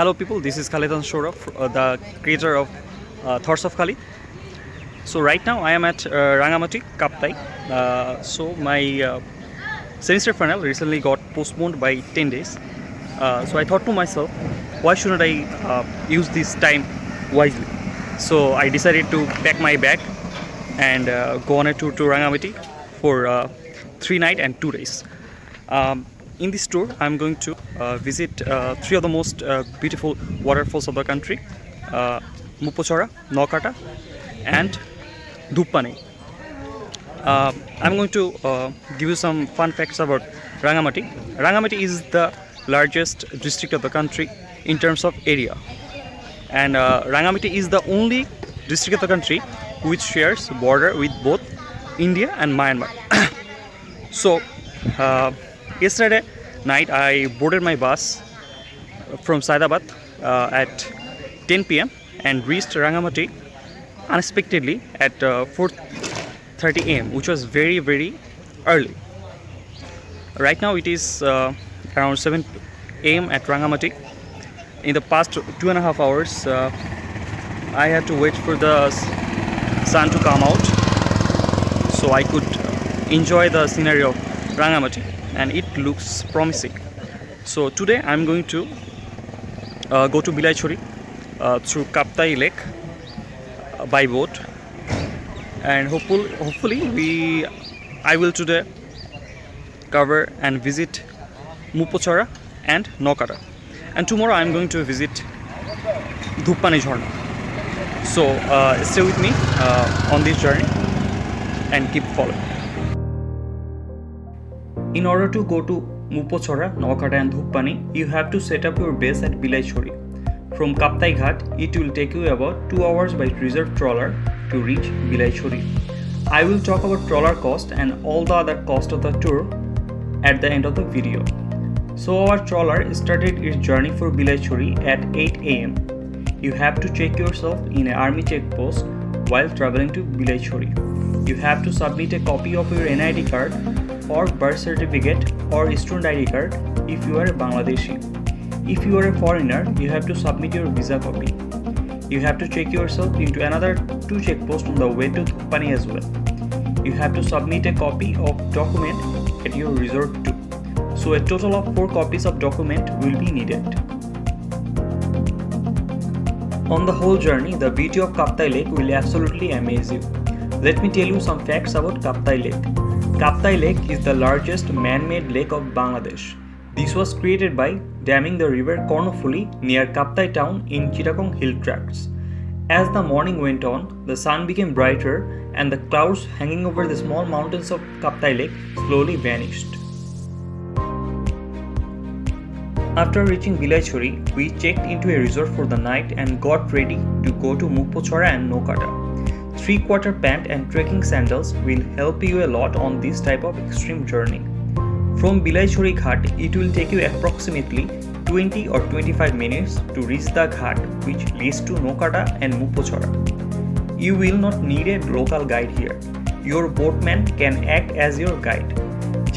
Hello people, this is Khalidan Shoraf, the creator of Thoughts of Khali. So right now I am at Rangamati, Kaptai. So my semester final recently got postponed by 10 days. So I thought to myself, why shouldn't I use this time wisely? So I decided to pack my bag and go on a tour to Rangamati for 3 nights and 2 days. In this tour, I'm going to visit 3 of the most beautiful waterfalls of the country: Muppochora, No-kata, and Dhuppani. I'm going to give you some fun facts about Rangamati. Rangamati is the largest district of the country in terms of area, and Rangamati is the only district of the country which shares border with both India and Myanmar. So yesterday night I boarded my bus from Saidabad at 10 p.m. and reached Rangamati unexpectedly at 4:30 a.m., which was very early. Right now it is around 7 a.m. at Rangamati. In the past 2.5 hours I had to wait for the sun to come out so I could enjoy the scenery of Rangamati, and it looks promising. So today I'm going to go to Bilaichori through Kaptai Lake by boat, and hopefully I will today cover and visit Muppochora and No-kata, and tomorrow I'm going to visit Dhuppani Jharna. So stay with me on this journey and keep following. In order to go to Muppochora, No-kata and Dhuppani, you have to set up your base at Bilaichori. From Kaptai Ghat, it will take you about 2 hours by reserve trawler to reach Bilaichori. I will talk about trawler cost and all the other cost of the tour at the end of the video. So our trawler started its journey for Bilaichori at 8 a.m. You have to check yourself in an army checkpost while traveling to Bilaichori. You have to submit a copy of your NID card or birth certificate or student ID card if you are a Bangladeshi. If you are a foreigner, you have to submit your visa copy. You have to check yourself into another 2 checkposts on the way to Dhuppani as well. You have to submit a copy of document at your resort too. So a total of 4 copies of document will be needed. On the whole journey, the beauty of Kaptai Lake will absolutely amaze you. Let me tell you some facts about Kaptai Lake. Kaptai Lake is the largest man-made lake of Bangladesh. This was created by damming the river Kornofuli near Kaptai town in Chittagong hill tracts. As the morning went on, the sun became brighter and the clouds hanging over the small mountains of Kaptai Lake slowly vanished. After reaching Bilaichori, we checked into a resort for the night and got ready to go to Muppochora and No-kata. 3/4 pant and trekking sandals will help you a lot on this type of extreme journey. From Bilaichori Ghat, it will take you approximately 20 or 25 minutes to reach the ghat which leads to No-kata and Muppochora. You will not need a local guide here. Your boatman can act as your guide.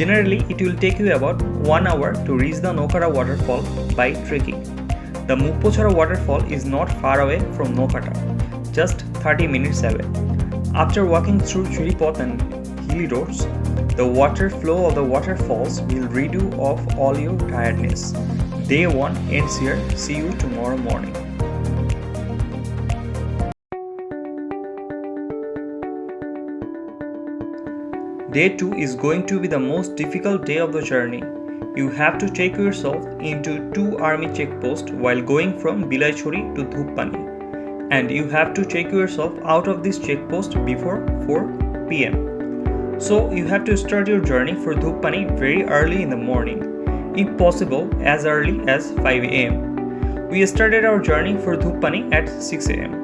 Generally, it will take you about 1 hour to reach the No-kata waterfall by trekking. The Muppochora waterfall is not far away from No-kata, just 30 minutes away. After walking through Chiripot and hilly roads, the water flow of the waterfalls will rid you of all your tiredness. Day 1 ends here. See you tomorrow morning. Day 2 is going to be the most difficult day of the journey. You have to check yourself into 2 army checkposts while going from Bilaichori to Dhuppani, and you have to check yourself out of this checkpost before 4 p.m. So you have to start your journey for Dhuppani very early in the morning, if possible as early as 5 a.m. We started our journey for Dhuppani at 6 a.m.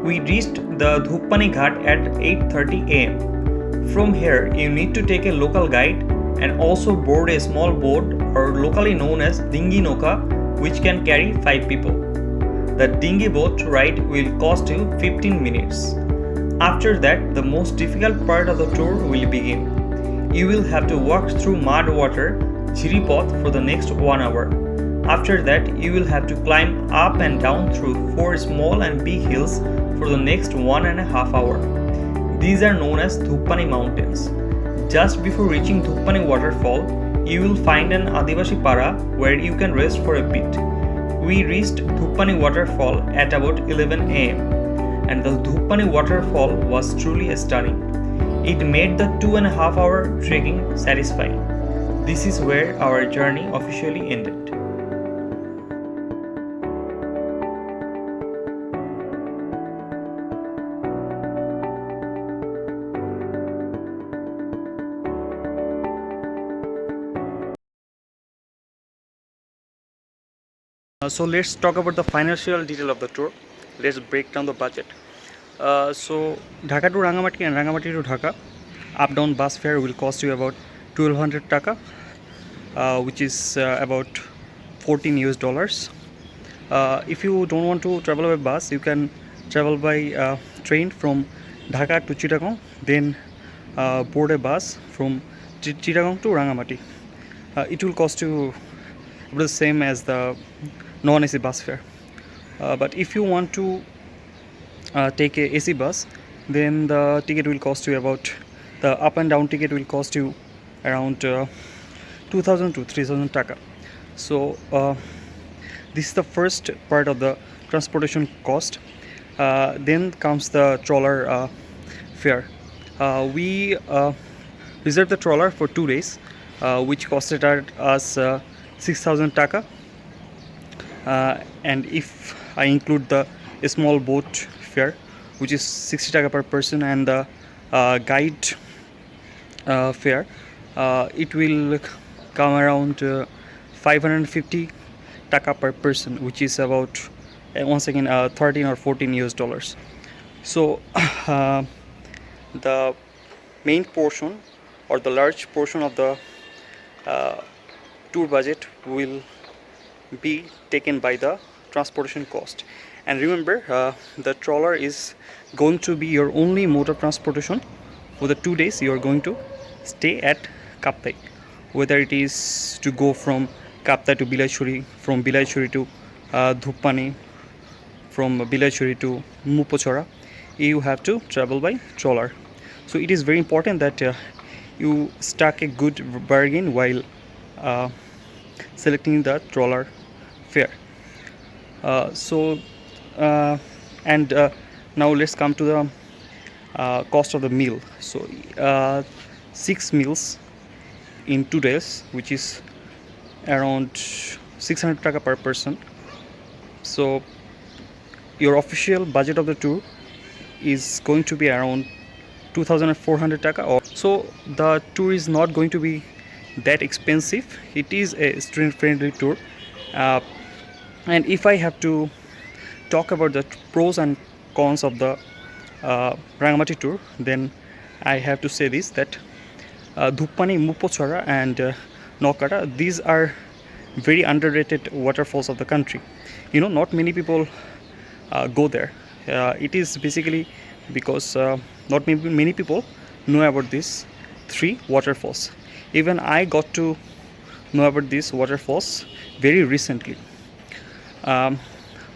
We reached the Dhuppani Ghat at 8:30 a.m. From here, you need to take a local guide and also board a small boat, or locally known as dinghy noka, which can carry 5 people. The dinghy boat ride will cost you 15 minutes. After that, the most difficult part of the tour will begin. You will have to walk through mud water, Chiripot, for the next 1 hour. After that, you will have to climb up and down through 4 small and big hills for the next 1.5 hours. These are known as Dhuppani mountains. Just before reaching Dhuppani waterfall, you will find an Adivashi para where you can rest for a bit. We reached Dhuppani waterfall at about 11 am, and the Dhuppani waterfall was truly stunning. It made the 2.5 hour trekking satisfying. This is where our journey officially ended. So let's talk about the financial detail of the tour. Let's break down the budget. So Dhaka to Rangamati and Rangamati to Dhaka, up down bus fare will cost you about 1200 taka, which is about 14 US dollars. If you don't want to travel by bus, you can travel by train from Dhaka to Chittagong, then board a bus from Chittagong to Rangamati. It will cost you about the same as the non-AC bus fare. But if you want to take a AC bus, then the ticket will cost you about, the up and down ticket will cost you around 2000 to 3000 taka. So this is the first part of the transportation cost. Then comes the trawler fare. We reserved the trawler for 2 days, which costed us 6000 taka. And if I include the small boat fare, which is 60 taka per person, and the guide fare, it will come around 550 taka per person, which is about once again 13 or 14 US dollars. So the main portion or the large portion of the tour budget will be taken by the transportation cost. And remember, the trawler is going to be your only mode of transportation for the 2 days you are going to stay at Kaptai. Whether it is to go from Kaptai to Bilaichuri, from Bilaichuri to Dhuppani, from Bilaichuri to Muppochora, you have to travel by trawler. So it is very important that you strike a good bargain while selecting the trawler fare. Now let's come to the cost of the meal. So 6 meals in 2 days, which is around 600 taka per person. So your official budget of the tour is going to be around 2400 taka. So the tour is not going to be that expensive. It is a student friendly tour, and if I have to talk about the pros and cons of the Rangamati tour, then I have to say this, that Dhuppani, Muppochora and No-kata, these are very underrated waterfalls of the country. You know, not many people go there. It is basically because not many people know about these 3 waterfalls. Even I got to know about these waterfalls very recently.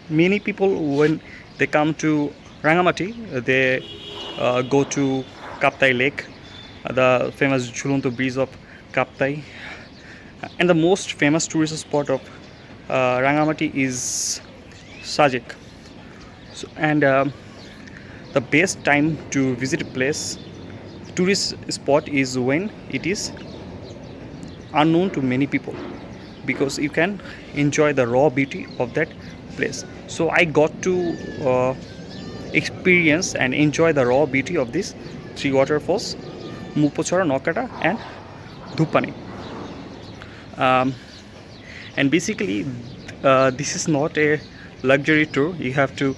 Many people, when they come to Rangamati, they go to Kaptai Lake, the famous Jhulonto bridge of Kaptai, and the most famous tourist spot of Rangamati is Sajek. So, and the best time to visit a place, tourist spot, is when it is unknown to many people, because you can enjoy the raw beauty of that place. So I got to experience and enjoy the raw beauty of these 3 waterfalls: Muppochora, No-kata and Dhuppani. And basically this is not a luxury tour. You have to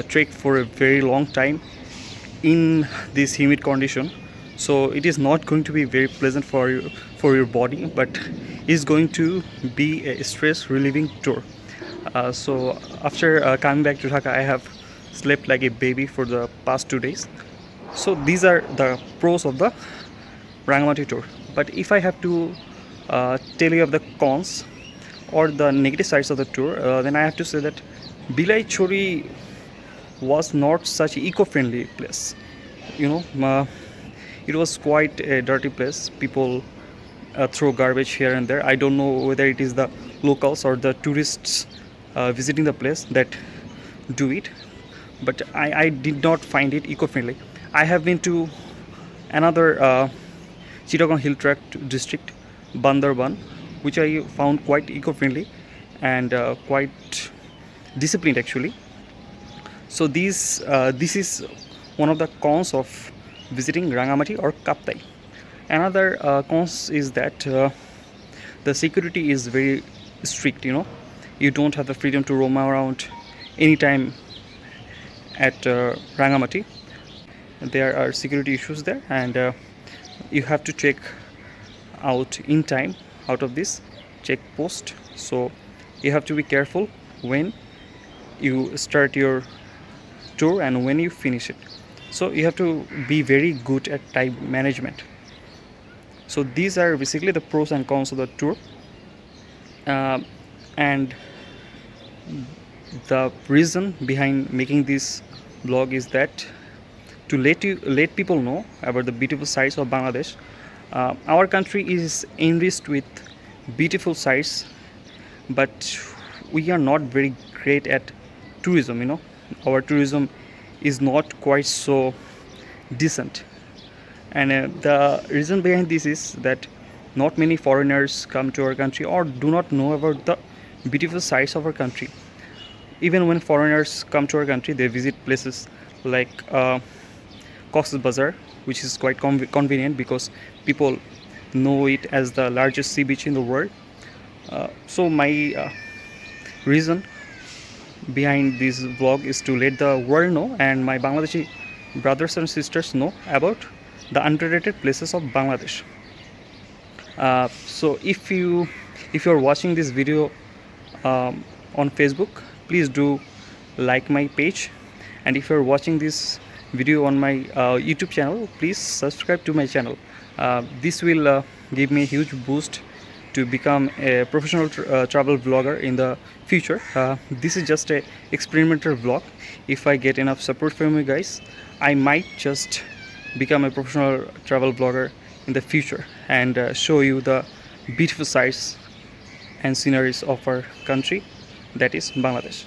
trek for a very long time in this humid condition, so it is not going to be very pleasant for your body, but is going to be a stress relieving tour. So after coming back to Dhaka, I have slept like a baby for the past 2 days. So these are the pros of the Rangamati tour. But if I have to tell you of the cons or the negative sides of the tour, then I have to say that Bilai Chori was not such an eco-friendly place. You know, it was quite a dirty place. People throw garbage here and there. I don't know whether it is the locals or the tourists visiting the place that do it, but I did not find it eco-friendly. I have been to another Chittagong Hill Track district, Bandarban, which I found quite eco-friendly and quite disciplined actually. So this is one of the cons of visiting Rangamati or Kaptai. Another cons is that the security is very strict. You know, you don't have the freedom to roam around anytime at Rangamati. There are security issues there, and you have to check out in time out of this check post. So you have to be careful when you start your tour and when you finish it. So you have to be very good at time management. So these are basically the pros and cons of the tour, and the reason behind making this blog is that to let people know about the beautiful sights of Bangladesh. Our country is enriched with beautiful sights, but we are not very great at tourism. You know, our tourism is not quite so decent, and the reason behind this is that not many foreigners come to our country or do not know about the beautiful sights of our country. Even when foreigners come to our country, they visit places like Cox's Bazar, which is quite convenient because people know it as the largest sea beach in the world. So my reason behind this vlog is to let the world know and my Bangladeshi brothers and sisters know about the underrated places of Bangladesh. So if you're watching this video on Facebook, please do like my page, and if you're watching this video on my YouTube channel, please subscribe to my channel. This will give me a huge boost to become a professional travel vlogger in the future. This is just a experimental vlog. If I get enough support from you guys, I might just become a professional travel vlogger in the future and show you the beautiful sights and sceneries of our country, that is Bangladesh.